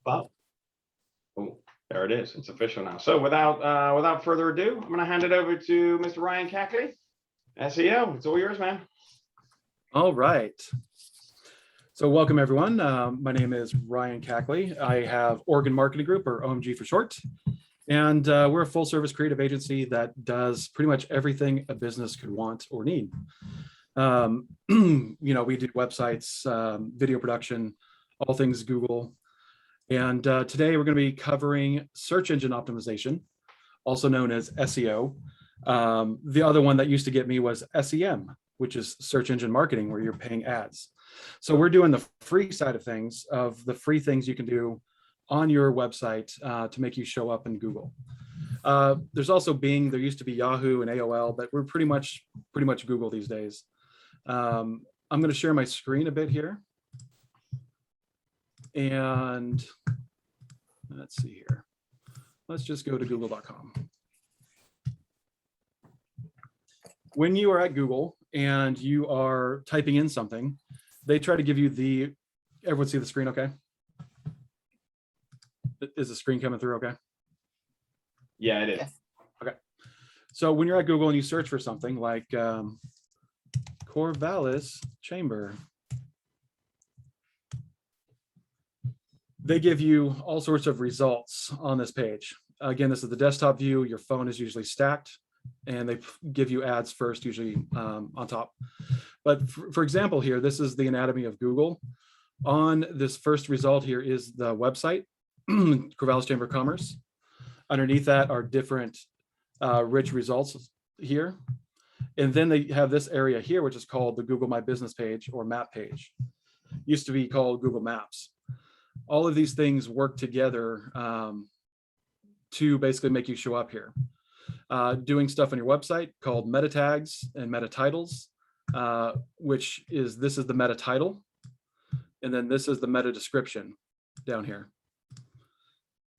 But oh, there it is. It's official now. So without further ado, I'm going to hand it over to Mr. Ryan Kackley, SEO. It's all yours, man. All right. So welcome, everyone. My name is Ryan Kackley. I have Oregon Marketing Group, or OMG for short. And we're a full service creative agency that does pretty much everything a business could want or need. We do websites, video production, all things Google. And today we're going to be covering search engine optimization, also known as SEO. The other one that used to get me was SEM, which is search engine marketing, where you're paying ads. So we're doing the free side of things, of the free things you can do on your website to make you show up in Google. There's also Bing. There used to be Yahoo and AOL, but we're pretty much Google these days. I'm going to share my screen a bit here. And let's see here. Let's just go to google.com. When you are at Google and you are typing in something, they try to give you everyone see the screen okay? Is the screen coming through okay? Yeah, it is. Okay. So when you're at Google and you search for something like Corvallis chamber, they give you all sorts of results on this page. Again, this is the desktop view. Your phone is usually stacked, and they give you ads first, usually on top. But for example here, this is the anatomy of Google. On this first result here is the website, Corvallis Chamber of Commerce. Underneath that are different rich results here. And then they have this area here, which is called the Google My Business page or map page. Used to be called Google Maps. All of these things work together to basically make you show up here. Doing stuff on your website called meta tags and meta titles, this is the meta title. And then this is the meta description down here.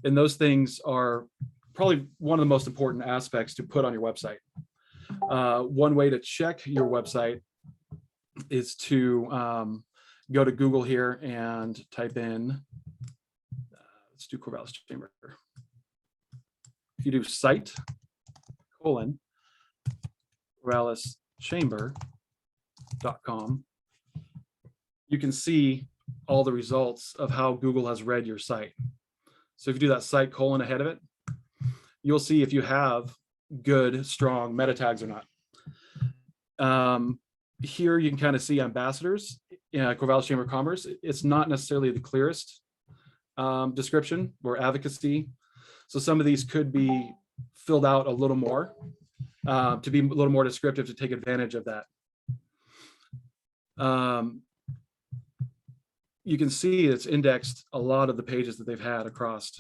And those things are probably one of the most important aspects to put on your website. One way to check your website is to go to Google here and type in, let's do Corvallis Chamber. If you do site, CorvallisChamber.com, you can see all the results of how Google has read your site. So if you do that site : ahead of it, you'll see if you have good, strong meta tags or not. Here you can kind of see ambassadors, Corvallis Chamber of Commerce. It's not necessarily the clearest description or advocacy. So some of these could be filled out a little more to be a little more descriptive to take advantage of that. You can see it's indexed a lot of the pages that they've had across.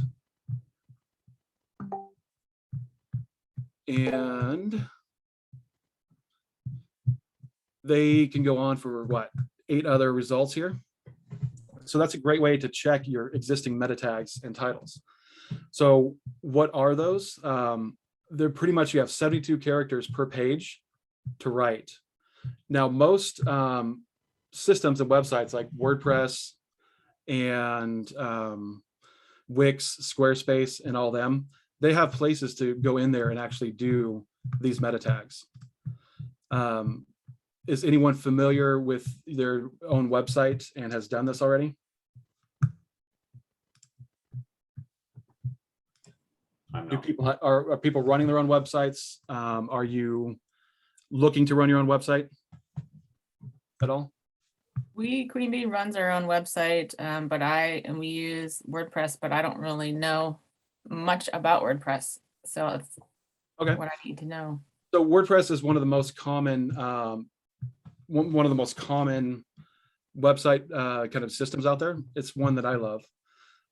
And they can go on for 8 other results here. So that's a great way to check your existing meta tags and titles. So what are those? They're pretty much, you have 72 characters per page to write. Now, most systems and websites like WordPress and Wix, Squarespace, and all them, they have places to go in there and actually do these meta tags. Is anyone familiar with their own website and has done this already? Do people are people running their own websites? Are you looking to run your own website at all? Queen Bee runs our own website, and we use WordPress, but I don't really know much about WordPress, so it's okay. What I need to know. So WordPress is one of the most common website kind of systems out there. It's one that I love.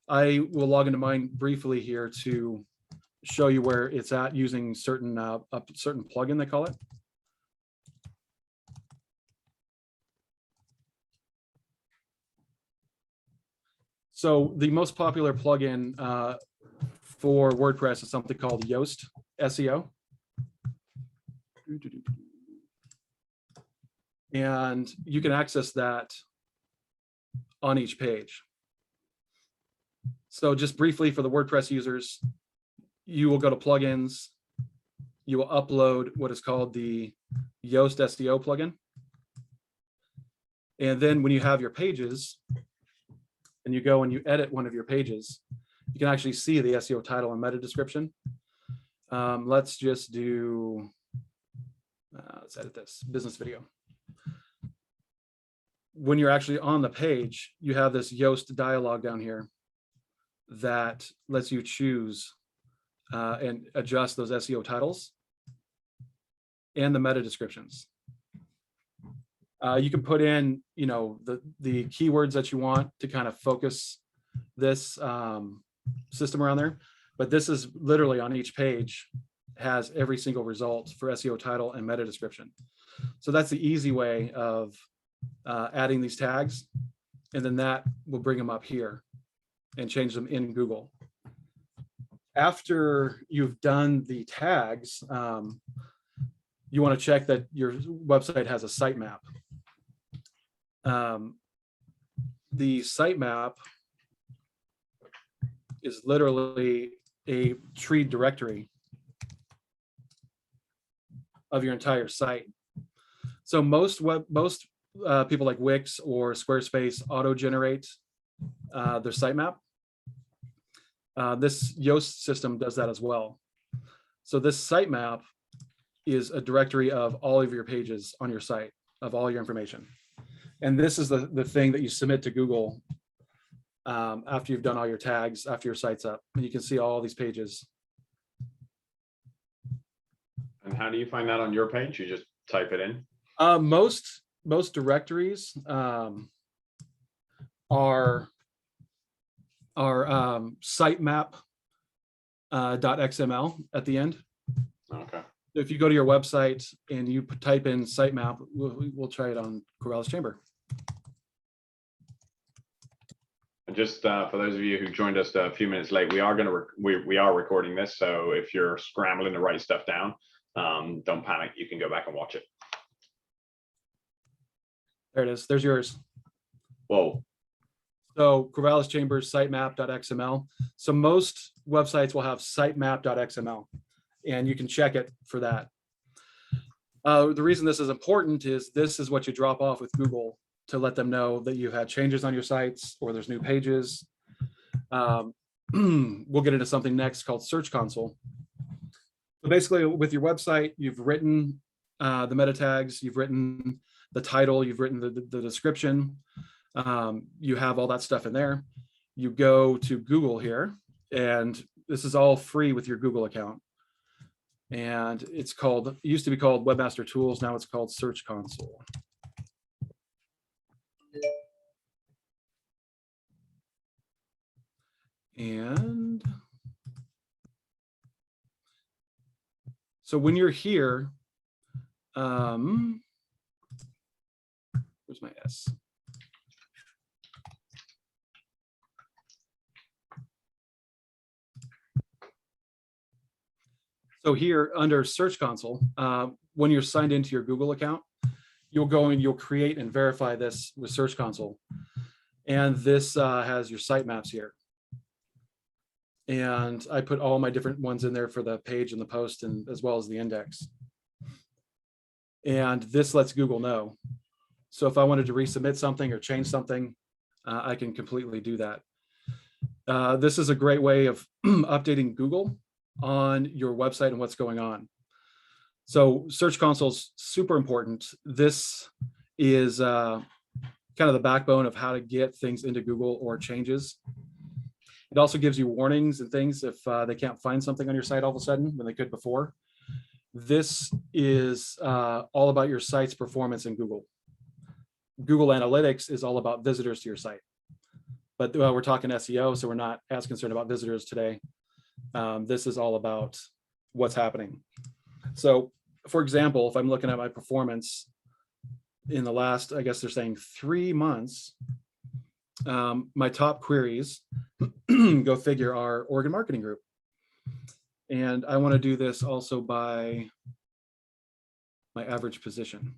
I will log into mine briefly here to show you where it's at using certain a certain plugin, they call it. So the most popular plugin for WordPress is something called Yoast SEO. And you can access that on each page. So just briefly for the WordPress users, you will go to plugins, you will upload what is called the Yoast SEO plugin. And then when you have your pages and you go and you edit one of your pages, you can actually see the SEO title and meta description. Let's just do, let's edit this business video. When you're actually on the page, you have this Yoast dialog down here that lets you choose and adjust those SEO titles and the meta descriptions. You can put in, the keywords that you want to kind of focus this system around there. But this is literally on each page has every single result for SEO title and meta description. So that's the easy way of adding these tags. And then that will bring them up here and change them in Google. After you've done the tags, you want to check that your website has a sitemap. The sitemap is literally a tree directory of your entire site. So most people like Wix or Squarespace auto-generate their sitemap. This Yoast system does that as well. So this sitemap is a directory of all of your pages on your site, of all your information. And this is the thing that you submit to Google after you've done all your tags, after your site's up. And you can see all these pages. And how do you find that on your page? You just type it in? Most directories are sitemap .xml at the end. Okay. If you go to your website and you type in sitemap, we'll try it on Corvallis Chamber. And just for those of you who joined us a few minutes late, we are recording this. So if you're scrambling to write stuff down, don't panic. You can go back and watch it. There it is. There's yours. Whoa. So Corvallis Chambers sitemap.xml. So most websites will have sitemap.xml, and you can check it for that. The reason this is important is this is what you drop off with Google to let them know that you've had changes on your sites or there's new pages. We'll get into something next called Search Console. So basically with your website, you've written the meta tags, you've written the title, you've written the description. You have all that stuff in there. You go to Google here, and this is all free with your Google account. And it used to be called Webmaster Tools. Now it's called Search Console. And so when you're here, where's my S? So here under Search Console, when you're signed into your Google account, you'll go and you'll create and verify this with Search Console. And this has your sitemaps here. And I put all my different ones in there for the page and the post, and as well as the index. And this lets Google know. So if I wanted to resubmit something or change something, I can completely do that. This is a great way of updating Google on your website and what's going on. So Search Console is super important. This is kind of the backbone of how to get things into Google or changes. It also gives you warnings and things if they can't find something on your site all of a sudden when they could before. This is all about your site's performance in Google. Google Analytics is all about visitors to your site. But we're talking SEO, so we're not as concerned about visitors today. This is all about what's happening. So, for example, if I'm looking at my performance in the last, I guess they're saying 3 months, my top queries, go figure, are Oregon Marketing Group. And I want to do this also by my average position.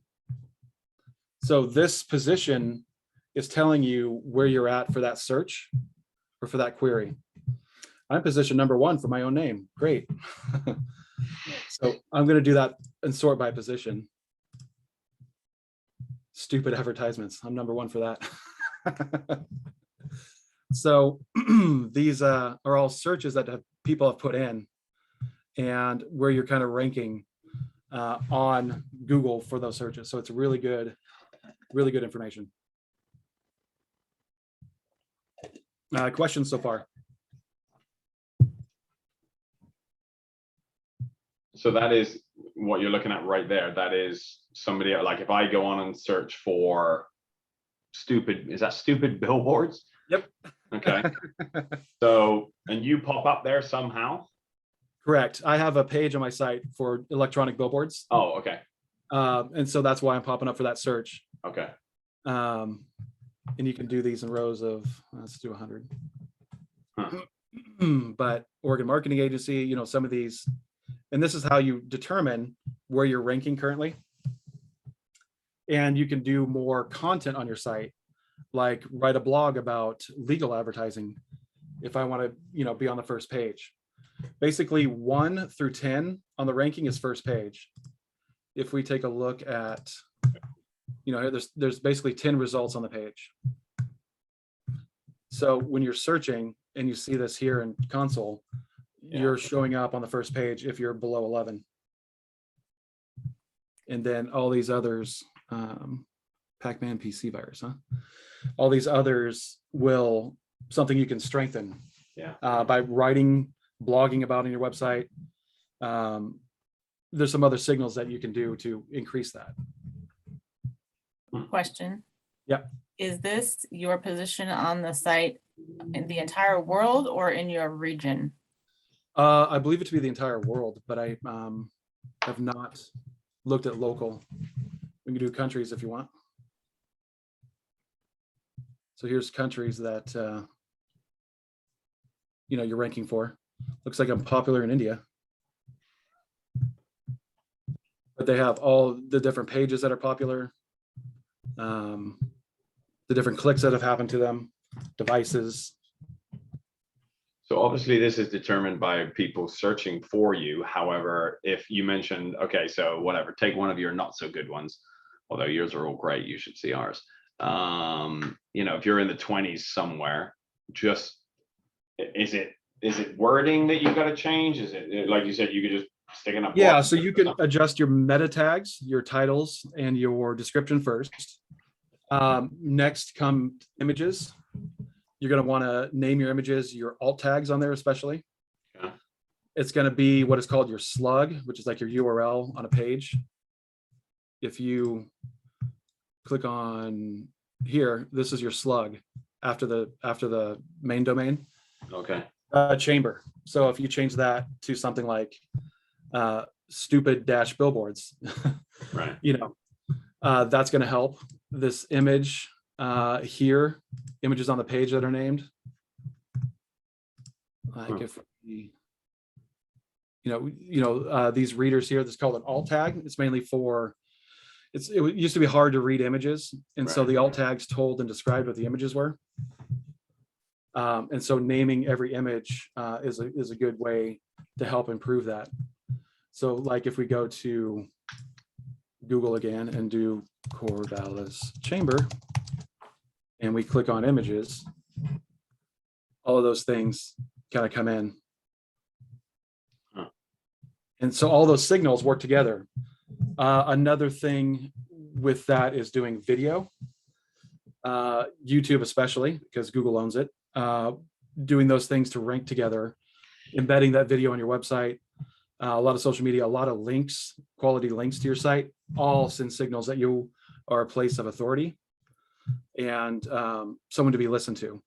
So this position is telling you where you're at for that search or for that query. I'm position number 1 for my own name. Great. So I'm going to do that and sort by position. Stupid advertisements. I'm number 1 for that. So these are all searches that people have put in and where you're kind of ranking on Google for those searches. So it's really good information. Questions so far? So that is what you're looking at right there. That is somebody, like if I go on and search for stupid billboards? Yep. Okay. So, and you pop up there somehow? Correct. I have a page on my site for electronic billboards. Oh, okay. And so that's why I'm popping up for that search. Okay. And you can do these in rows of, let's do 100. Huh. But Oregon Marketing Agency, you know, some of these, and this is how you determine where you're ranking currently. And you can do more content on your site, like write a blog about legal advertising. If I want to, you know, be on the first page, basically 1 through 10 on the ranking is first page. If we take a look at, you know, there's basically 10 results on the page. So when you're searching and you see this here in console, you're showing up on the first page if you're below 11. And then all these others, Pac-Man PC virus, huh? All these others will, something you can strengthen by writing, blogging about on your website. There's some other signals that you can do to increase that. Question. Yeah. Is this your position on the site in the entire world or in your region? I believe it to be the entire world, but I have not looked at local. We can do countries if you want. So here's countries that you know, you're ranking for. Looks like I'm popular in India. But they have all the different pages that are popular, the different clicks that have happened to them, devices. So obviously this is determined by people searching for you. However, if you mentioned, okay, so whatever, take one of your not so good ones, although yours are all great, you should see ours. You know, if you're in the 20s somewhere, just, is it wording that you've got to change? Is it, like you said, you could just stick in a Yeah, so you can adjust your meta tags, your titles, and your description first. Next come images. You're going to want to name your images, your alt tags on there especially. Yeah. It's going to be what is called your slug, which is like your URL on a page. If you click on here, this is your slug after the main domain. Okay. Chamber. So if you change that to something like stupid dash billboards, Right. you know, that's going to help. This image here, images on the page that are named. Like if we, these readers here, this is called an alt tag. It's mainly for, it used to be hard to read images. And so the alt tags told and described what the images were. And so naming every image is a good way to help improve that. So like if we go to Google again and do Corvallis chamber, and we click on images, all of those things kind of come in. And so all those signals work together. Another thing with that is doing video. YouTube especially, because Google owns it. Doing those things to rank together, embedding that video on your website, a lot of social media, a lot of links, quality links to your site, all send signals that you are a place of authority and someone to be listened to.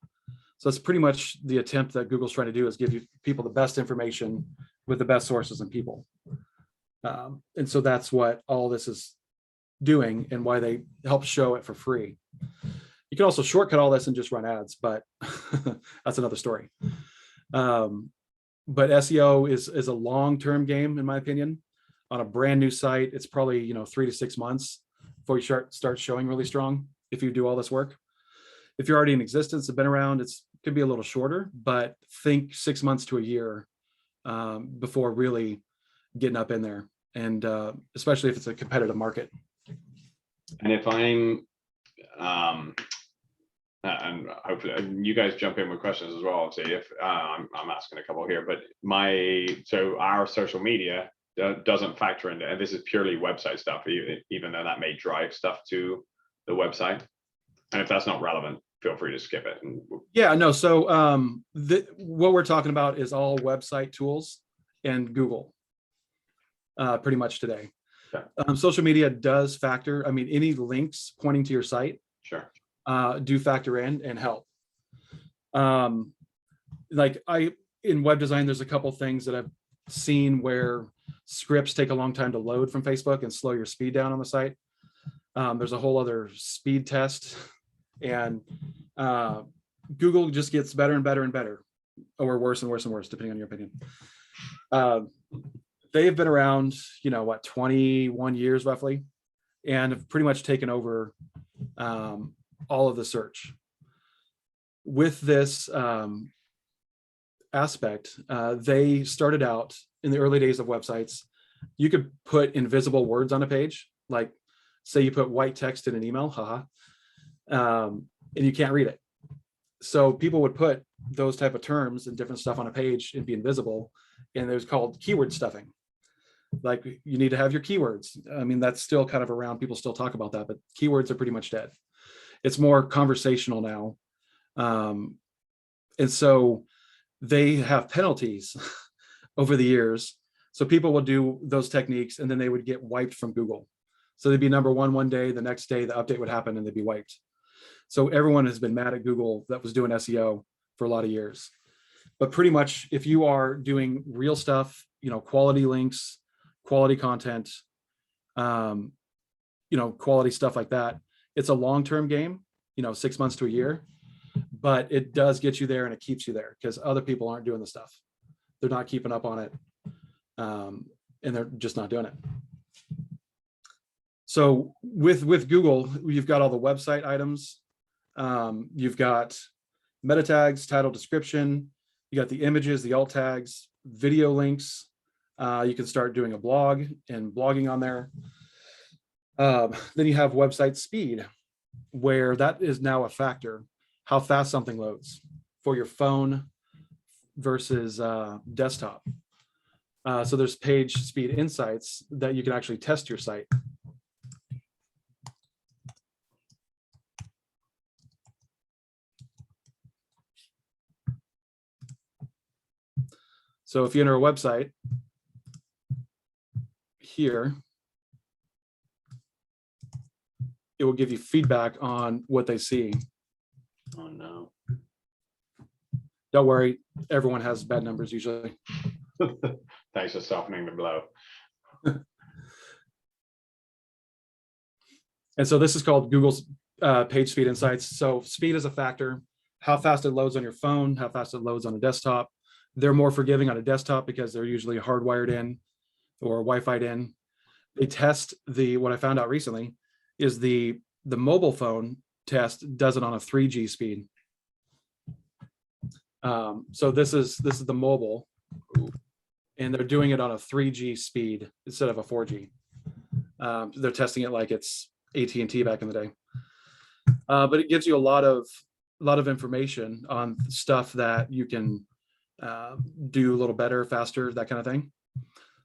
So that's pretty much the attempt that Google's trying to do, is give you people the best information with the best sources and people. And so that's what all this is doing and why they help show it for free. You can also shortcut all this and just run ads, but that's another story. But SEO is a long-term game, in my opinion. On a brand new site, it's probably 3 to 6 months before you start showing really strong if you do all this work. If you're already in existence, have been around, it's could be a little shorter, but think 6 months to a year before really getting up in there. And especially if it's a competitive market. And if I'm, and hopefully you guys jump in with questions as well. Obviously, if I'm asking a couple here, but so our social media doesn't factor into, and this is purely website stuff, even though that may drive stuff to the website. And if that's not relevant, feel free to skip it. Yeah, no. So what we're talking about is all website tools and Google pretty much today. Yeah. Social media does factor. I mean, any links pointing to your site Sure. Do factor in and help. Like in web design, there's a couple things that I've seen where scripts take a long time to load from Facebook and slow your speed down on the site. There's a whole other speed test, and Google just gets better and better and better, or worse and worse and worse, depending on your opinion. They've been around, 21 years roughly, and have pretty much taken over all of the search. With this aspect, they started out in the early days of websites. You could put invisible words on a page, like say you put white text in an email, haha, and you can't read it. So people would put those type of terms and different stuff on a page and be invisible, and it was called keyword stuffing. Like, you need to have your keywords. I mean, that's still kind of around. People still talk about that, but keywords are pretty much dead. It's more conversational now. And so they have penalties over the years. So people would do those techniques and then they would get wiped from Google. So they'd be number one day, the next day the update would happen and they'd be wiped. So everyone has been mad at Google that was doing SEO for a lot of years. But pretty much if you are doing real stuff, quality links, quality content, quality stuff like that, it's a long-term game, 6 months to a year, but it does get you there and it keeps you there because other people aren't doing the stuff. They're not keeping up on it. And they're just not doing it. So with Google, you've got all the website items. You've got meta tags, title, description. You got the images, the alt tags, video links. You can start doing a blog and blogging on there. Then you have website speed, where that is now a factor, how fast something loads for your phone versus desktop. So there's page speed insights that you can actually test your site. So if you enter a website here, it will give you feedback on what they see. Oh no. Don't worry, everyone has bad numbers usually. Thanks for softening the blow. And so this is called Google's page speed insights. So speed is a factor, how fast it loads on your phone, how fast it loads on a desktop. They're more forgiving on a desktop because they're usually hardwired in or Wi-Fi'd in. They test what I found out recently is the mobile phone test does it on a 3G speed. So this is the mobile, and they're doing it on a 3G speed instead of a 4G. They're testing it like it's AT&T back in the day. But it gives you a lot of information on stuff that you can do a little better, faster, that kind of thing.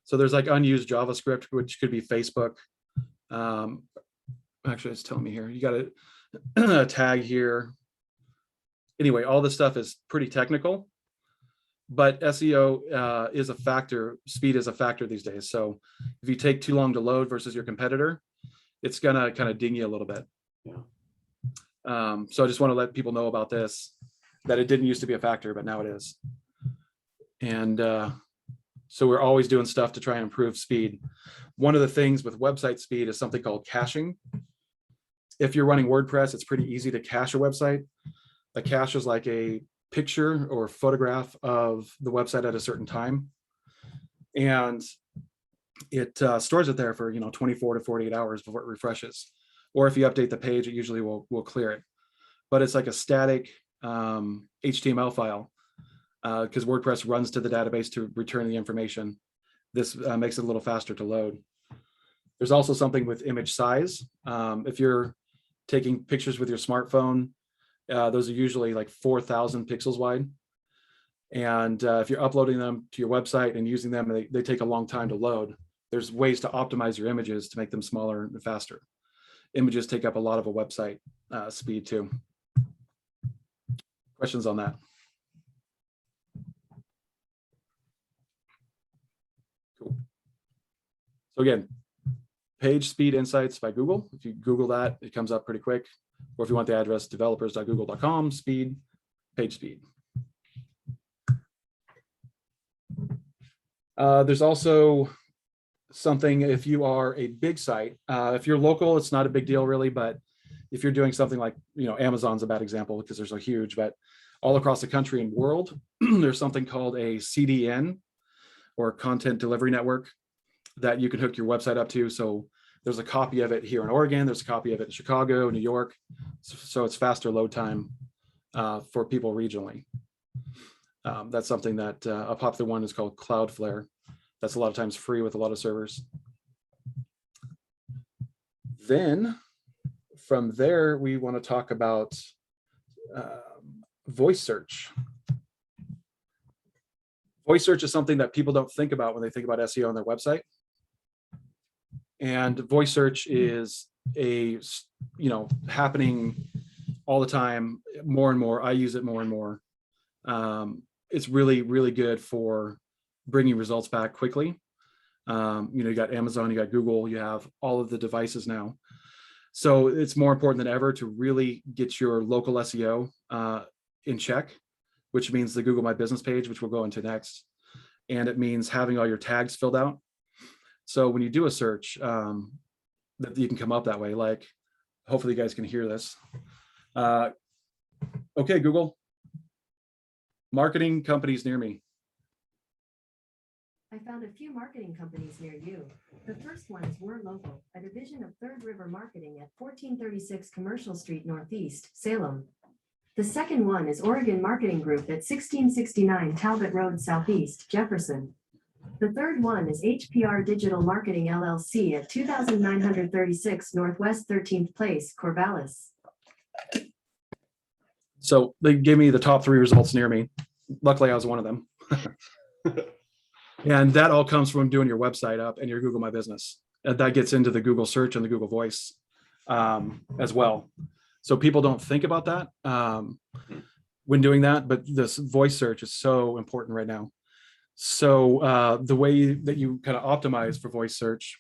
So there's like unused JavaScript, which could be Facebook. Actually, it's telling me here, you got a tag here. Anyway, all this stuff is pretty technical, but SEO is a factor. Speed is a factor these days. So if you take too long to load versus your competitor, it's gonna kind of ding you a little bit. Yeah. So I just want to let people know about this, that it didn't used to be a factor, but now it is. And so we're always doing stuff to try and improve speed. One of the things with website speed is something called caching. If you're running WordPress, it's pretty easy to cache a website. A cache is like a picture or photograph of the website at a certain time. And it stores it there for 24 to 48 hours before it refreshes. Or if you update the page, it usually will clear it. But it's like a static HTML file because WordPress runs to the database to return the information. This makes it a little faster to load. There's also something with image size. If you're taking pictures with your smartphone, those are usually like 4,000 pixels wide. And if you're uploading them to your website and using them, they take a long time to load. There's ways to optimize your images to make them smaller and faster. Images take up a lot of a website speed too. Questions on that? Cool. So again, page speed insights by Google. If you Google that, it comes up pretty quick. Or if you want the address, developers.google.com, speed, page speed. There's also something if you are a big site. If you're local, it's not a big deal really, but if you're doing something like, Amazon's a bad example because they're so huge, but all across the country and world, there's something called a CDN or content delivery network that you can hook your website up to. So there's a copy of it here in Oregon, there's a copy of it in Chicago, New York. So it's faster load time for people regionally. That's something that a popular one is called Cloudflare. That's a lot of times free with a lot of servers. Then from there, we want to talk about voice search. Voice search is something that people don't think about when they think about SEO on their website. And voice search is happening all the time, more and more. I use it more and more. It's really, really good for bringing results back quickly. You got Amazon, you got Google, you have all of the devices now. So it's more important than ever to really get your local SEO in check, which means the Google My Business page, which we'll go into next. And it means having all your tags filled out. So when you do a search, that you can come up that way, like, hopefully you guys can hear this. Okay, Google, marketing companies near me. I found a few marketing companies near you. The first one is We're Local, a division of Third River Marketing at 1436 Commercial Street Northeast, Salem. The second one is Oregon Marketing Group at 1669 Talbot Road Southeast, Jefferson. The third one is HPR Digital Marketing LLC at 2936 Northwest 13th Place, Corvallis. So they gave me the top 3 results near me. Luckily, I was one of them. And that all comes from doing your website up and your Google My Business. And that gets into the Google search and the Google Voice as well. So people don't think about that when doing that, but this voice search is so important right now. So the way that you kind of optimize for voice search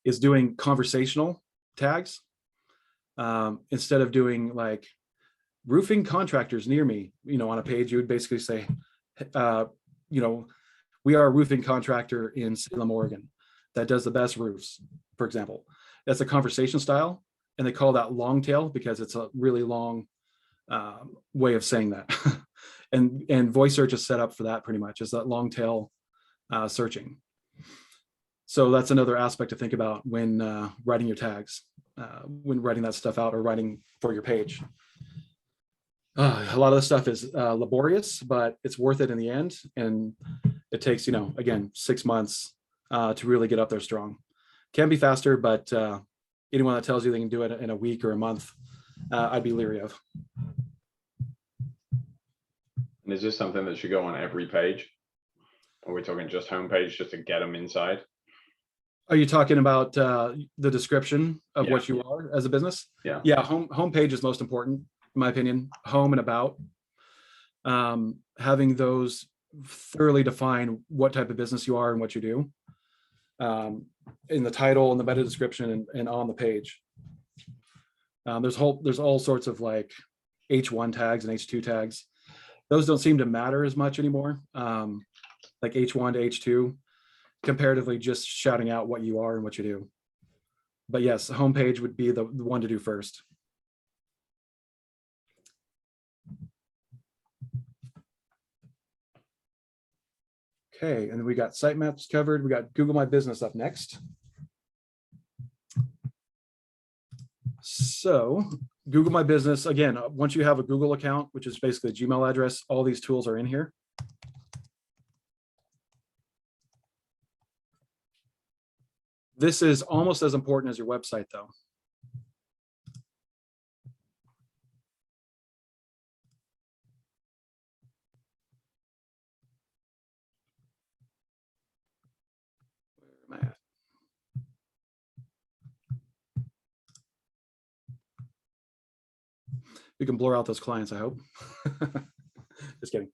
is doing conversational tags instead of doing like roofing contractors near me. On a page, you would basically say, we are a roofing contractor in Salem, Oregon that does the best roofs, for example. That's a conversation style, and they call that long tail because it's a really long way of saying that. and voice search is set up for that pretty much, is that long tail searching. So that's another aspect to think about when writing your tags, when writing that stuff out or writing for your page. A lot of the stuff is laborious, but it's worth it in the end. And it takes, again, 6 months to really get up there strong. Can be faster, but anyone that tells you they can do it in a week or a month, I'd be leery of. And is this something that should go on every page? Are we talking just homepage just to get them inside? Are you talking about the description of what you are as a business? Yeah. Yeah, homepage is most important, in my opinion. Home and about. Having those thoroughly define what type of business you are and what you do in the title and the meta description and on the page. There's all sorts of like H1 tags and H2 tags. Those don't seem to matter as much anymore. Like H1 to H2, comparatively just shouting out what you are and what you do. But yes, homepage would be the one to do first. Okay, and then we got sitemaps covered. We got Google My Business up next. So Google My Business, again, once you have a Google account, which is basically a Gmail address, all these tools are in here. This is almost as important as your website, though. Where am I at? We can blur out those clients, I hope. Just kidding.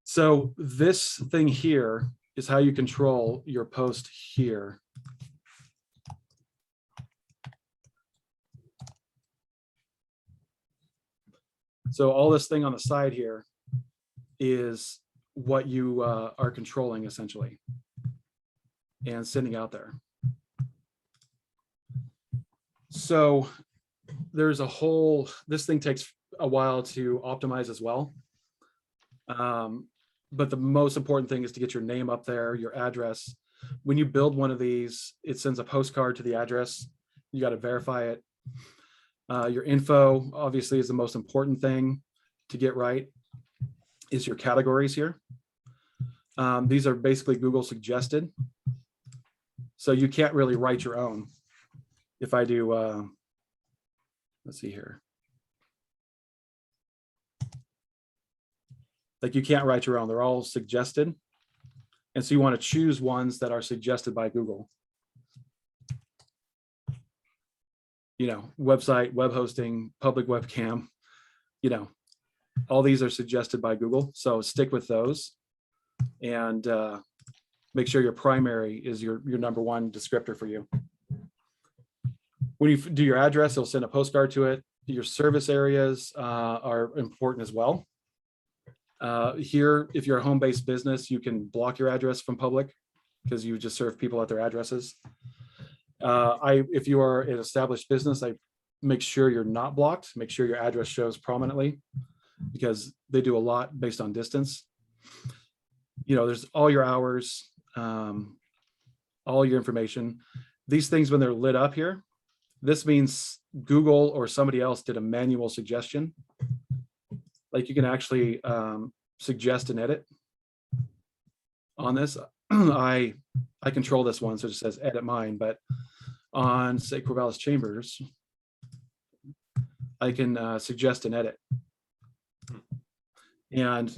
So this thing here is how you control your post here. So all this thing on the side here is what you are controlling essentially and sending out there. So there's a whole, this thing takes a while to optimize as well. But the most important thing is to get your name up there, your address. When you build one of these, it sends a postcard to the address. You got to verify it. Your info obviously is the most important thing to get right, is your categories here. These are basically Google suggested. So you can't really write your own. If I do, let's see here. Like you can't write your own, they're all suggested. And so you want to choose ones that are suggested by Google. You know, website, web hosting, public webcam, you know, all these are suggested by Google. So stick with those and make sure your primary is your number one descriptor for you. When you do your address, it'll send a postcard to it. Your service areas are important as well. Here, if you're a home-based business, you can block your address from public because you just serve people at their addresses. If you are an established business, I make sure you're not blocked. Make sure your address shows prominently because they do a lot based on distance. You know, there's all your hours, all your information. These things, when they're lit up here, this means Google or somebody else did a manual suggestion. Like you can actually suggest an edit on this. I control this one, so it just says edit mine, but on say Corvallis Chambers, I can suggest an edit. And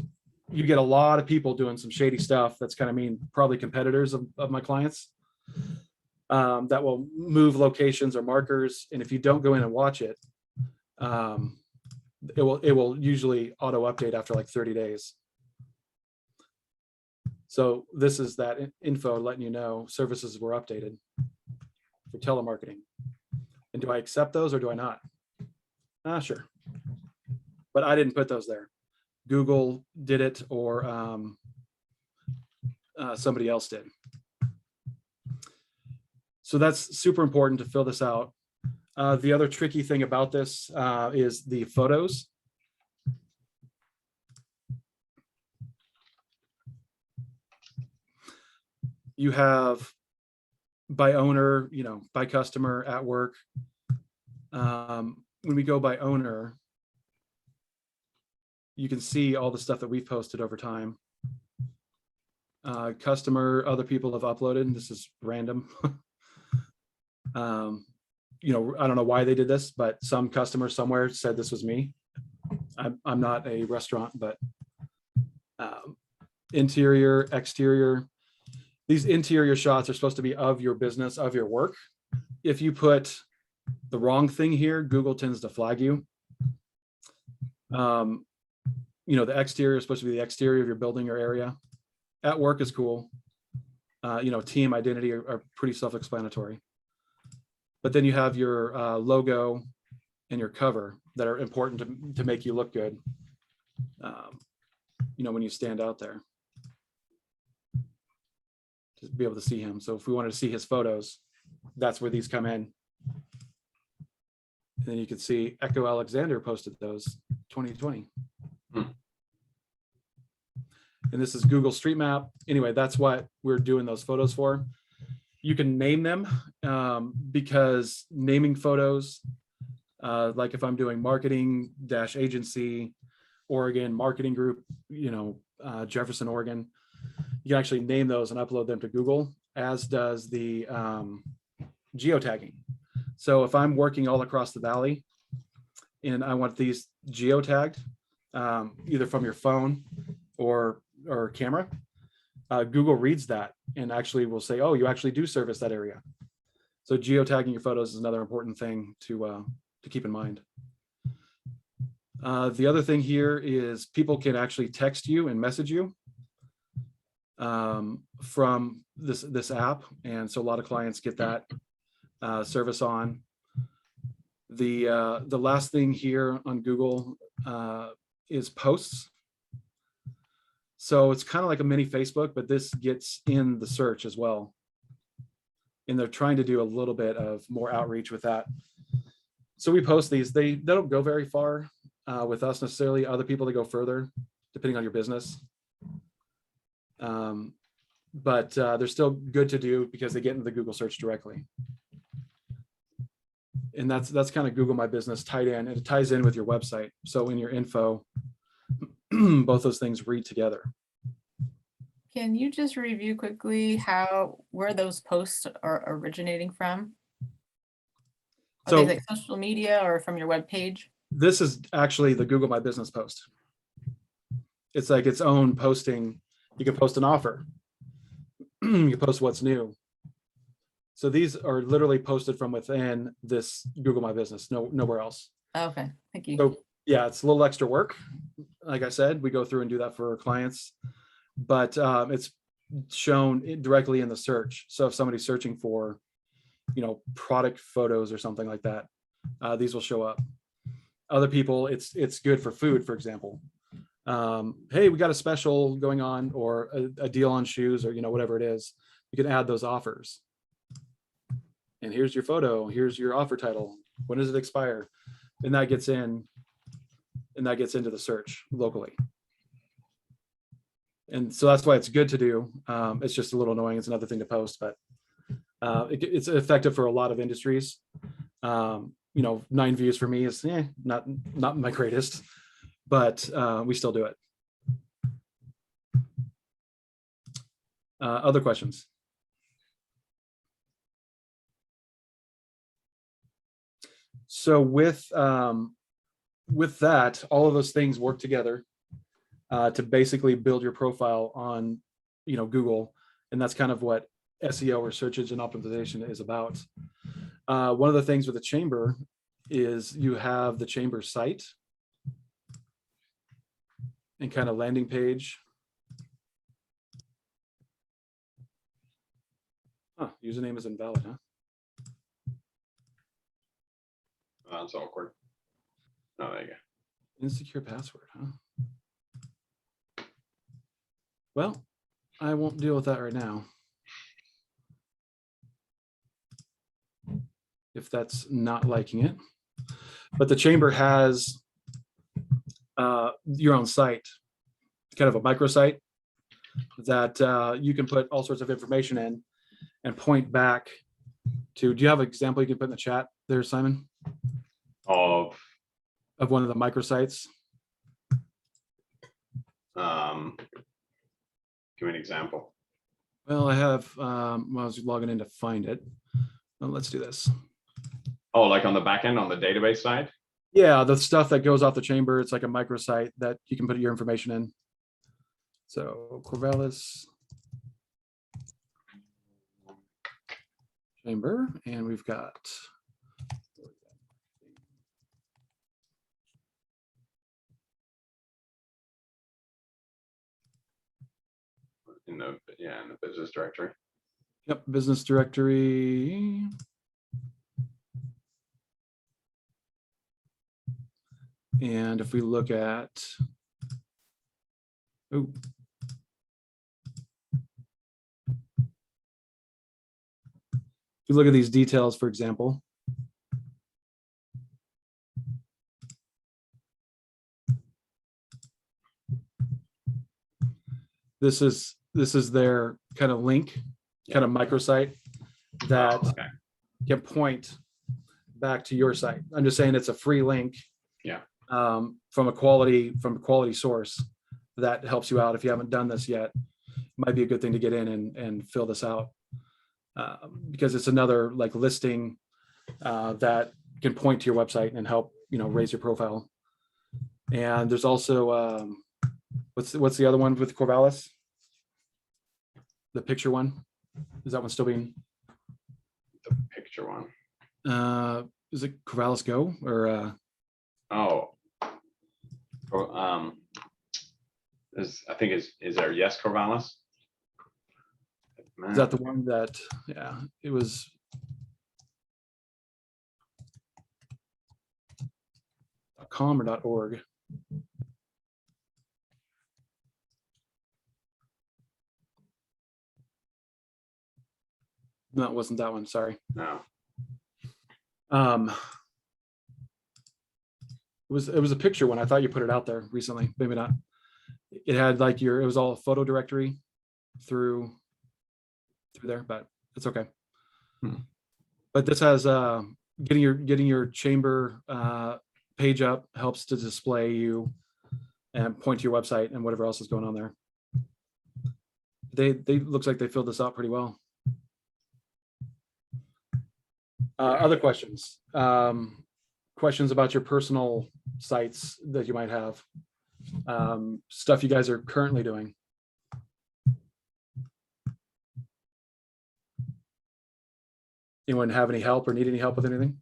you get a lot of people doing some shady stuff that's kind of mean, probably competitors of my clients, that will move locations or markers. And if you don't go in and watch it, it will usually auto update after like 30 days. So this is that info letting you know services were updated for telemarketing. And do I accept those or do I not? Sure. But I didn't put those there. Google did it or somebody else did. So that's super important to fill this out. The other tricky thing about this is the photos. You have by owner, you know, by customer, at work. When we go by owner, you can see all the stuff that we've posted over time. Customer, other people have uploaded. This is random. You know, I don't know why they did this, but some customer somewhere said this was me. I'm not a restaurant, but interior, exterior. These interior shots are supposed to be of your business, of your work. If you put the wrong thing here, Google tends to flag you. You know, the exterior is supposed to be the exterior of your building or area. At work is cool. You know, team identity are pretty self-explanatory. But then you have your logo and your cover that are important to make you look good, you know, when you stand out there. To be able to see him. So if we wanted to see his photos, that's where these come in. And then you can see Echo Alexander posted those 2020. And this is Google Street Map. Anyway, that's what we're doing those photos for. You can name them because naming photos Like if I'm doing marketing dash agency, Oregon marketing group, Jefferson, Oregon, you can actually name those and upload them to Google, as does the geotagging. So if I'm working all across the valley and I want these geotagged, either from your phone or camera, Google reads that and actually will say, oh, you actually do service that area. So geotagging your photos is another important thing to keep in mind. The other thing here is people can actually text you and message you from this app, and so a lot of clients get that service on. The last thing here on Google is posts. So it's kind of like a mini Facebook, but this gets in the search as well. And they're trying to do a little bit of more outreach with that. So we post these. They don't go very far with us necessarily. Other people, they go further, depending on your business. But they're still good to do because they get into the Google search directly. And that's kind of Google My Business tied in, and it ties in with your website. So in your info, both those things read together. Can you just review quickly where those posts are originating from? Are So they like social media or from your web page? this is actually the Google My Business post. It's like its own posting. You can post an offer. You can post what's new. So these are literally posted from within this Google My Business, nowhere else. Okay, thank you. So yeah, it's a little extra work. Like I said, we go through and do that for our clients, but it's shown directly in the search. So if somebody's searching for, product photos or something like that, these will show up. Other people, it's good for food, for example. Hey, we got a special going on, or a deal on shoes, or whatever it is. You can add those offers. And here's your photo. Here's your offer title. When does it expire? And that gets in, and that gets into the search locally. And so that's why it's good to do. It's just a little annoying. It's another thing to post, but it's effective for a lot of industries. 9 views for me is not my greatest, but we still do it. Other questions? So with that, all of those things work together to basically build your profile on, Google, and that's kind of what SEO or search engine optimization is about. One of the things with the chamber is you have the chamber site and kind of landing page. Username is invalid, huh? That's awkward. Oh, there you go. Insecure password, huh? Well, I won't deal with that right now. If that's not liking it. But the chamber has your own site, kind of a microsite that you can put all sorts of information in and point back to. Do you have an example you can put in the chat there, Simon? Of one of the microsites? Give me an example. Well, I have, I was logging in to find it. Well, let's do this. Oh, like on the back end, on the database side? Yeah, the stuff that goes off the chamber, it's like a microsite that you can put your information in. So Corvallis chamber, and we've got in the business directory. Yep, business directory. And if we look at, if you look at these details, for example, this is their kind of link, kind of microsite that can point back to your site. I'm just saying it's a free link. Yeah. From a quality source that helps you out. If you haven't done this yet, might be a good thing to get in and fill this out, because it's another like listing that can point to your website and help, raise your profile. And there's also what's the other one with Corvallis? The picture one, is that one still being? The picture one. Is it Corvallis Go or? I think is there Yes Corvallis? Is that the one that? Yeah, it was. .com or .org. No, it wasn't that one. Sorry. No. It was a picture one. I thought you put it out there recently. Maybe not. It had like it was all a photo directory through there, but it's okay. But this has getting your chamber page up helps to display you and point to your website and whatever else is going on there. They looks like they filled this out pretty well. Other questions? Questions about your personal sites that you might have, stuff you guys are currently doing. Anyone have any help or need any help with anything?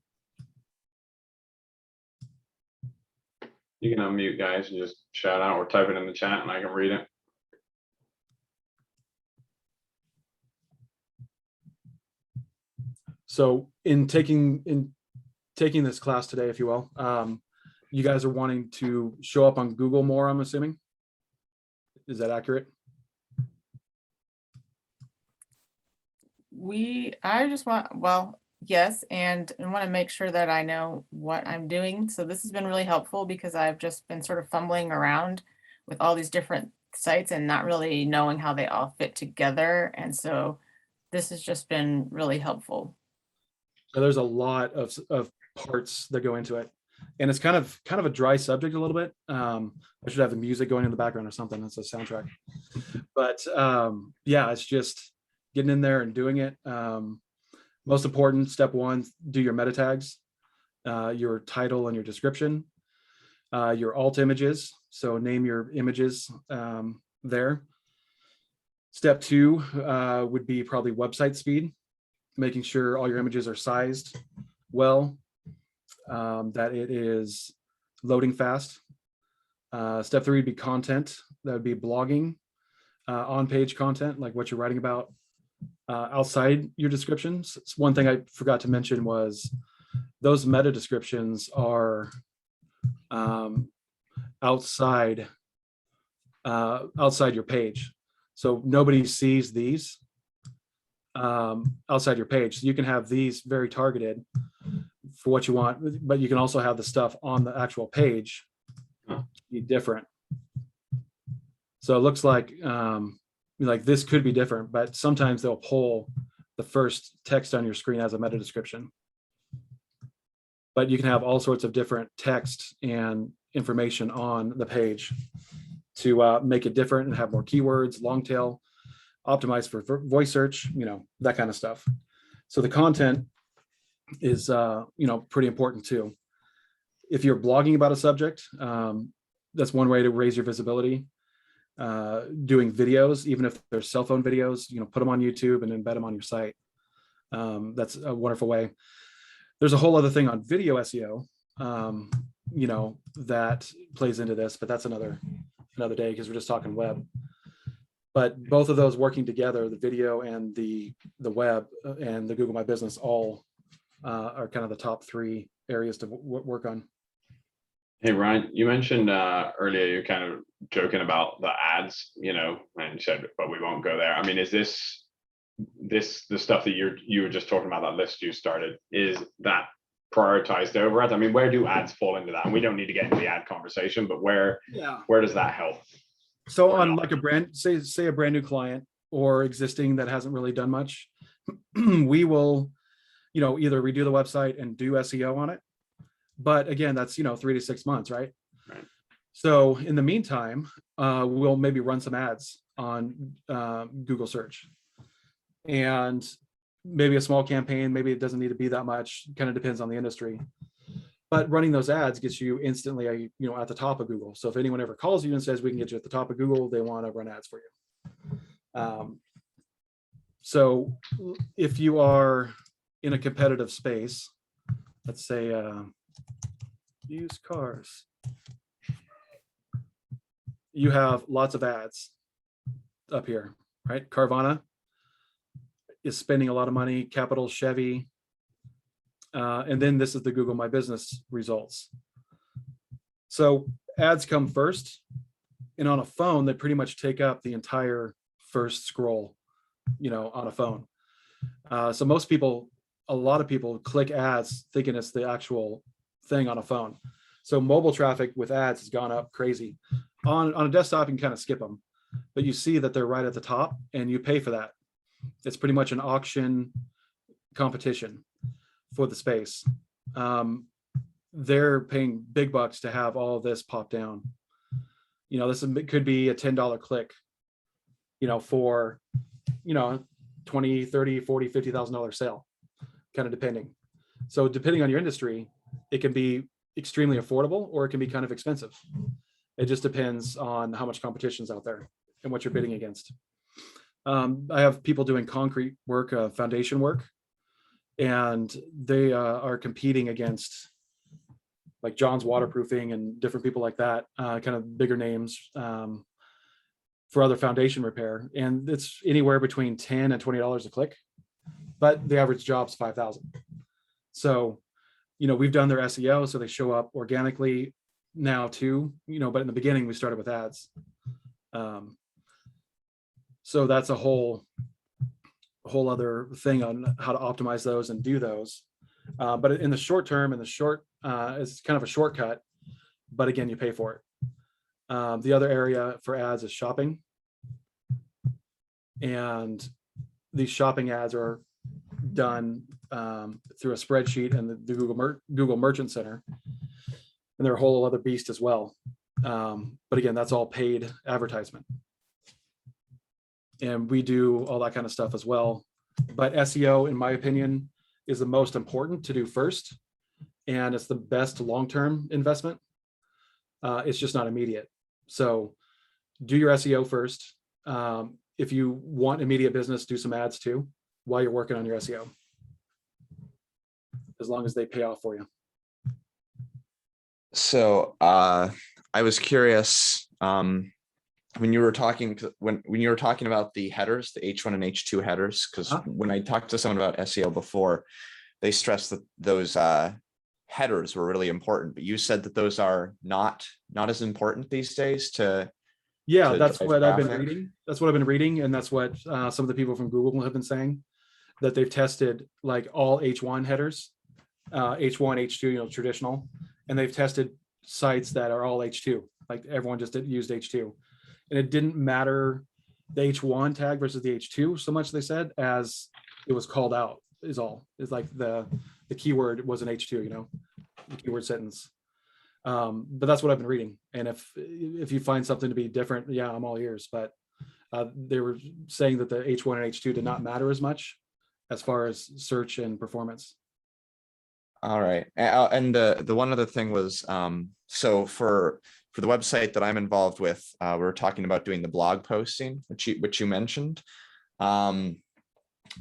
You can unmute, guys, and just shout out or type it in the chat and I can read it. So in taking this class today, if you will, you guys are wanting to show up on Google more, I'm assuming. Is that accurate? I just want, well, yes, and I want to make sure that I know what I'm doing. So this has been really helpful because I've just been sort of fumbling around with all these different sites and not really knowing how they all fit together. And so this has just been really helpful. So there's a lot of parts that go into it, and it's kind of a dry subject a little bit. I should have the music going in the background or something. That's a soundtrack. But yeah, it's just getting in there and doing it. Most important, step one, do your meta tags, your title and your description, your alt images. So name your images there. Step two would be probably website speed, making sure all your images are sized well, that it is loading fast. Step three would be content. That would be blogging, on-page content, like what you're writing about outside your descriptions. It's one thing I forgot to mention was those meta descriptions are outside your page. So nobody sees these outside your page. So you can have these very targeted for what you want, but you can also have the stuff on the actual page be different. So it looks like this could be different, but sometimes they'll pull the first text on your screen as a meta description. But you can have all sorts of different text and information on the page to make it different and have more keywords, long tail, optimized for voice search, that kind of stuff. So the content is, pretty important too. If you're blogging about a subject, that's one way to raise your visibility. Doing videos, even if they're cell phone videos, put them on YouTube and embed them on your site. That's a wonderful way. There's a whole other thing on video SEO, that plays into this, but that's another day because we're just talking web. But both of those working together, the video and the web and the Google My Business, all are kind of the top three areas to work on. Hey, Ryan, you mentioned earlier, you're kind of joking about the ads, and you said, but we won't go there. I mean, is this the stuff that you were just talking about, that list you started, is that prioritized over it? I mean, where do ads fall into that? And we don't need to get into the ad conversation, but where does that help? So on like a brand, say a brand new client or existing that hasn't really done much, we will either redo the website and do SEO on it. But again, that's 3 to 6 months, right? Right. So in the meantime, we'll maybe run some ads on Google search, and maybe a small campaign. Maybe it doesn't need to be that much. Kind of depends on the industry. But running those ads gets you instantly, at the top of Google. So if anyone ever calls you and says we can get you at the top of Google, they want to run ads for you. So if you are in a competitive space, let's say used cars, you have lots of ads up here, right? Carvana is spending a lot of money, Capital, Chevy, and then this is the Google My Business results. So ads come first, and on a phone, they pretty much take up the entire first scroll, on a phone. So a lot of people click ads thinking it's the actual thing on a phone. So mobile traffic with ads has gone up crazy. On a desktop, you can kind of skip them, but you see that they're right at the top and you pay for that. It's pretty much an auction competition for the space. They're paying big bucks to have all of this pop down. Could be a $10 click, for, 20, 30, 40, $50,000 sale, kind of depending. So depending on your industry, it can be extremely affordable or it can be kind of expensive. It just depends on how much competition's out there and what you're bidding against. I have people doing concrete work, foundation work, and they are competing against like John's Waterproofing and different people like that, kind of bigger names for other foundation repair. And it's anywhere between $10 and $20 a click, but the average job's 5,000. So, we've done their SEO, so they show up organically now too, but in the beginning we started with ads. So that's a whole other thing on how to optimize those and do those. But in the short term, it's kind of a shortcut, but again, you pay for it. The other area for ads is shopping. And these shopping ads are done through a spreadsheet and the Google Merchant Center. And they're a whole other beast as well. But again, that's all paid advertisement. And we do all that kind of stuff as well. But SEO, in my opinion, is the most important to do first. And it's the best long-term investment. It's just not immediate. So do your SEO first. If you want immediate business, do some ads too while you're working on your SEO, as long as they pay off for you. So I was curious, when you were talking about the headers, the H1 and H2 headers, because when I talked to someone about SEO before, they stressed that those headers were really important, but you said that those are not as important these days to that's drive what I've been traffic? reading. That's what I've been reading, and that's what some of the people from Google have been saying, that they've tested like all H1 headers, H1, H2, traditional, and they've tested sites that are all H2, like everyone just used H2, and it didn't matter the H1 tag versus the H2 so much, they said, as it was called out is all. It's like the keyword was an H2, the keyword sentence. But that's what I've been reading. And if you find something to be different, yeah, I'm all ears. But they were saying that the H1 and H2 did not matter as much as far as search and performance. All right. And the one other thing was, so for the website that I'm involved with, we were talking about doing the blog posting, which you mentioned.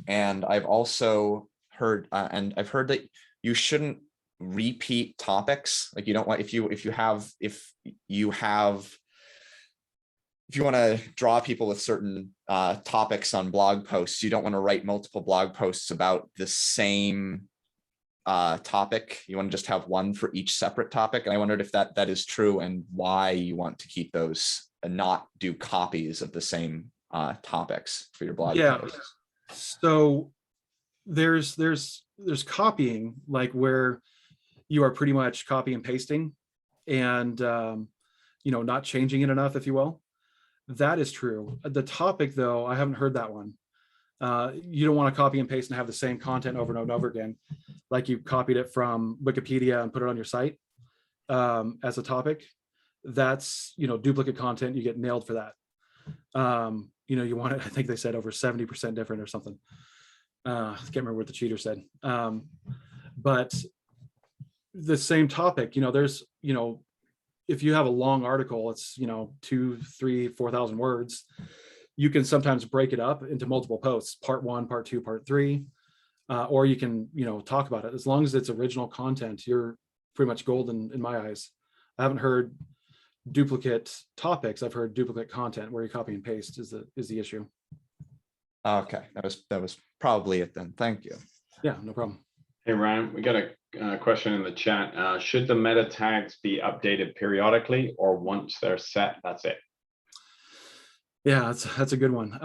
And I've also heard, and I've heard that you shouldn't repeat topics. Like you don't want, if you want to draw people with certain topics on blog posts, you don't want to write multiple blog posts about the same topic. You want to just have one for each separate topic. And I wondered if that is true, and why you want to keep those and not do copies of the same topics for your blog posts. So there's copying, like where you are pretty much copy and pasting and not changing it enough, if you will. That is true. The topic, though, I haven't heard that one. You don't want to copy and paste and have the same content over and over again, like you copied it from Wikipedia and put it on your site as a topic. That's, duplicate content, you get nailed for that. You want it, I think they said over 70% different or something. I can't remember what the cheater said. But the same topic, there's, if you have a long article, it's, 2, 3, 4,000 words, you can sometimes break it up into multiple posts, part 1, part 2, part 3, or you can, talk about it. As long as it's original content, you're pretty much golden in my eyes. I haven't heard duplicate topics. I've heard duplicate content where you copy and paste is the issue. Okay, that was probably it then. Thank you. Yeah, no problem. Hey, Ryan, we got a question in the chat. Should the meta tags be updated periodically, or once they're set, that's it? Yeah, that's a good one.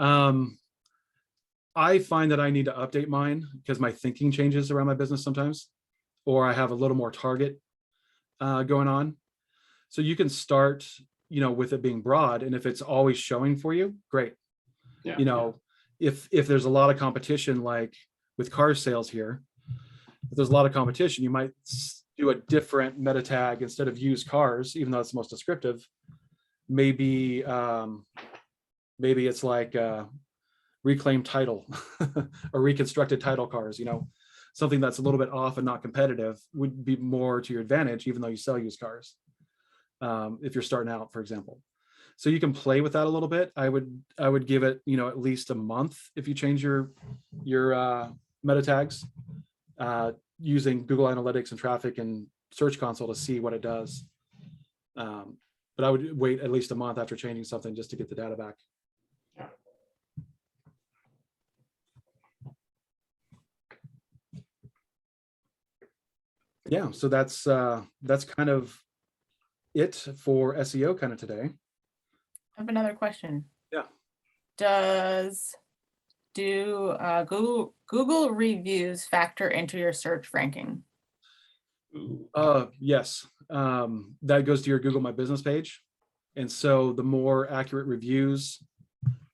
I find that I need to update mine because my thinking changes around my business sometimes, or I have a little more target going on. So you can start, with it being broad, and if it's always showing for you, great. Yeah. If there's a lot of competition, like with car sales here, if there's a lot of competition, you might do a different meta tag instead of used cars, even though it's the most descriptive. Maybe it's like reclaimed title or reconstructed title cars, something that's a little bit off and not competitive would be more to your advantage, even though you sell used cars. If you're starting out, for example. So you can play with that a little bit. I would give it, at least a month if you change your meta tags using Google Analytics and traffic and Search Console to see what it does. But I would wait at least a month after changing something just to get the data back. Yeah, so that's kind of it for SEO kind of today. I have another question. Yeah. Do Google reviews factor into your search ranking? Yes, that goes to your Google My Business page. And so the more accurate reviews,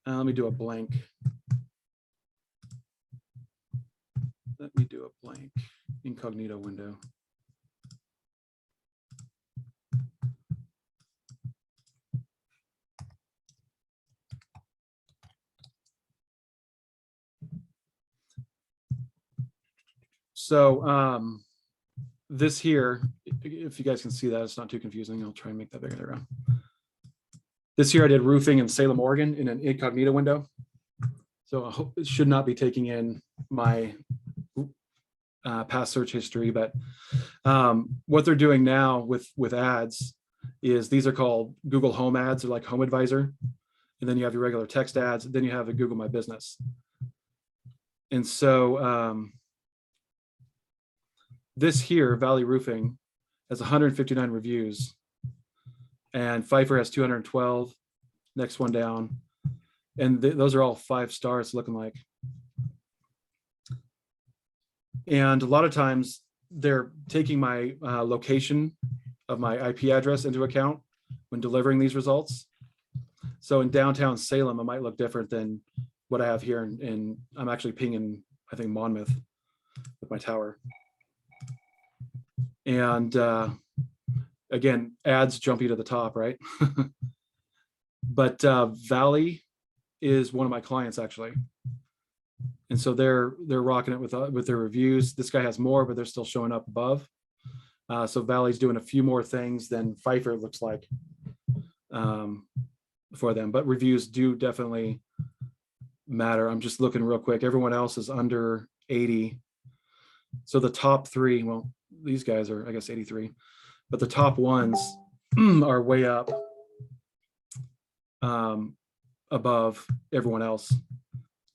let me do a blank. Let me do a blank incognito window. So this here, if you guys can see that, it's not too confusing. I'll try and make that bigger. There we go. This here I did roofing in Salem, Oregon in an incognito window. So I hope it should not be taking in my past search history, but what they're doing now with ads is these are called Google Home ads. They're like Home Advisor. And then you have your regular text ads. Then you have a Google My Business. And so this here, Valley Roofing, has 159 reviews, and Pfeiffer has 212. Next one down, and those are all 5 stars looking like. And a lot of times they're taking my location of my IP address into account when delivering these results. So in downtown Salem, it might look different than what I have here, and I'm actually pinging, I think, Monmouth with my tower. And again, ads jump you to the top, right? But Valley is one of my clients actually, and so they're rocking it with their reviews. This guy has more, but they're still showing up above. So Valley's doing a few more things than Pfeiffer looks like for them, but reviews do definitely matter. I'm just looking real quick. Everyone else is under 80. So the top 3, well, these guys are, I guess, 83, but the top ones are way up above everyone else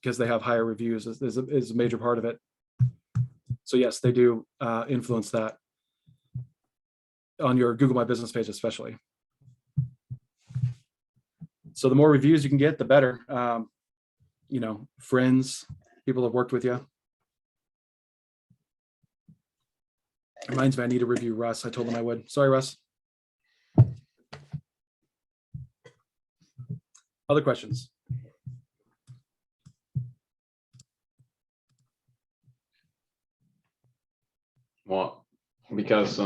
because they have higher reviews is a major part of it. So yes, they do influence that on your Google My Business page, especially. So the more reviews you can get, the better. Friends, people have worked with you. Reminds me, I need to review Russ. I told him I would. Sorry, Russ. Other questions? Well, because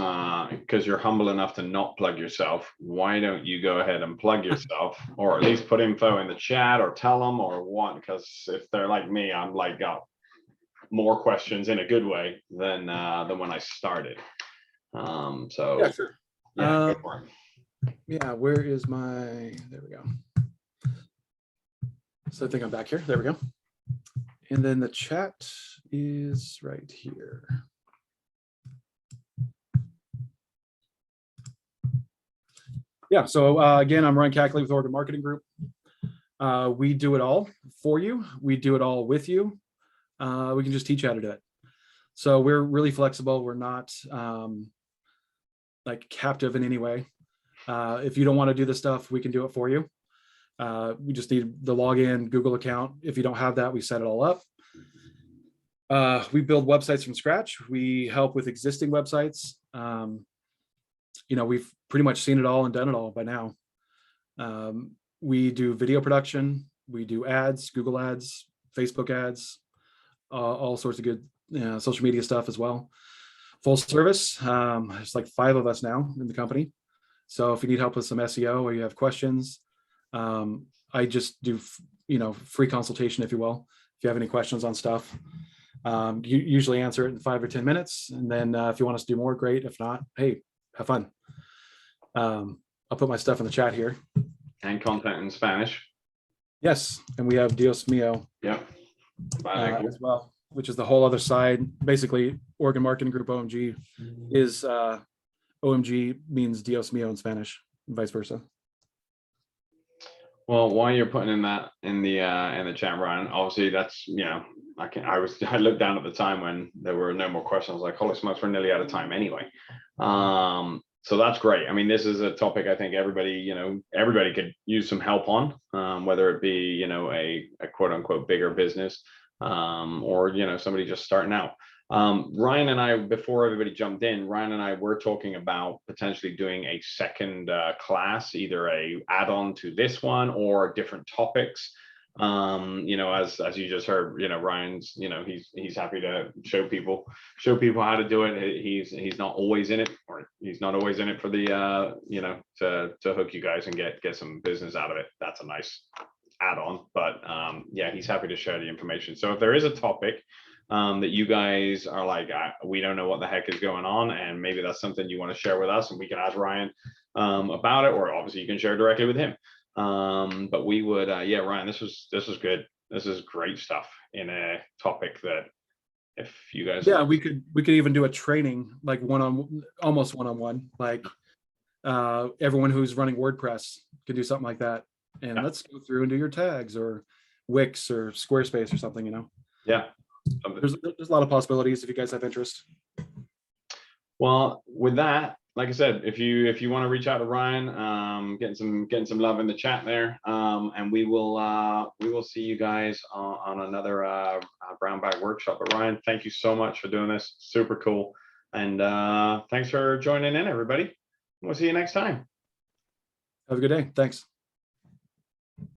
you're humble enough to not plug yourself, why don't you go ahead and plug yourself, or at least put info in the chat, or tell them, or what? Because if they're like me, I'm like got more questions in a good way than when I started. So Yeah, sure. yeah, go for it. Yeah, where is my, there we go. So I think I'm back here. There we go. And then the chat is right here. Yeah, so again, I'm Ryan Kackley with OMG Marketing Group. We do it all for you. We do it all with you. We can just teach you how to do it. So we're really flexible. We're not like captive in any way. If you don't want to do this stuff, we can do it for you. We just need the login, Google account. If you don't have that, we set it all up. We build websites from scratch. We help with existing websites. You know, we've pretty much seen it all and done it all by now. We do video production. We do ads, Google ads, Facebook ads, all sorts of good social media stuff as well. Full service. There's like 5 of us now in the company. So if you need help with some SEO or you have questions, I just do, free consultation, if you will. If you have any questions on stuff, you usually answer it in 5 or 10 minutes. And then if you want us to do more, great. If not, hey, have fun. I'll put my stuff in the chat here. And content in Spanish. Yes, and we have Dios Mio Yeah. as well, which is the whole other side. Basically, OMG Marketing Group, OMG, is OMG means Dios Mio in Spanish, and vice versa. Well, while you're putting in that in the chat, Ryan, obviously that's, I looked down at the time when there were no more questions. I was like, holy smokes, we're nearly out of time anyway. So that's great. I mean, this is a topic I think everybody could use some help on, whether it be, a quote unquote bigger business, or, somebody just starting out. Ryan and I, before everybody jumped in, Ryan and I were talking about potentially doing a second class, either a add-on to this one or different topics. As you just heard, Ryan's, he's happy to show people how to do it. He's not always in it, or he's not always in it for the to hook you guys and get some business out of it. That's a nice add-on, but yeah, he's happy to share the information. So if there is a topic that you guys are like, we don't know what the heck is going on, and maybe that's something you want to share with us, and we can ask Ryan about it, or obviously you can share directly with him. But we would, yeah, Ryan, this was good. This is great stuff in a topic that if you guys, yeah, we could even do a training, like almost one-on-one, like everyone who's running WordPress could do something like that. And let's go through and do your tags or Wix or Squarespace or something, Yeah. There's a lot of possibilities if you guys have interest. Well, with that, like I said, if you want to reach out to Ryan, getting some love in the chat there, and we will see you guys on another brown bag workshop. But Ryan, thank you so much for doing this. Super cool, and thanks for joining in, everybody. We'll see you next time. Have a good day. Thanks.